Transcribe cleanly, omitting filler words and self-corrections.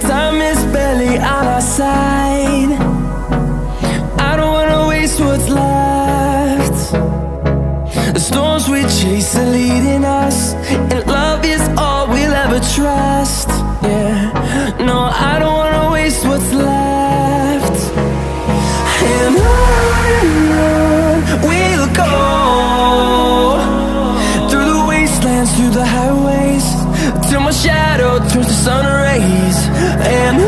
Time is barely on our side. I don't wanna waste what's left. The storms we chase are leading us, and love is all we'll ever trust. Yeah, no, I don't wanna waste what's left. And on we'll go, through the wastelands, through the highways, till my shadow turns to sun rays. And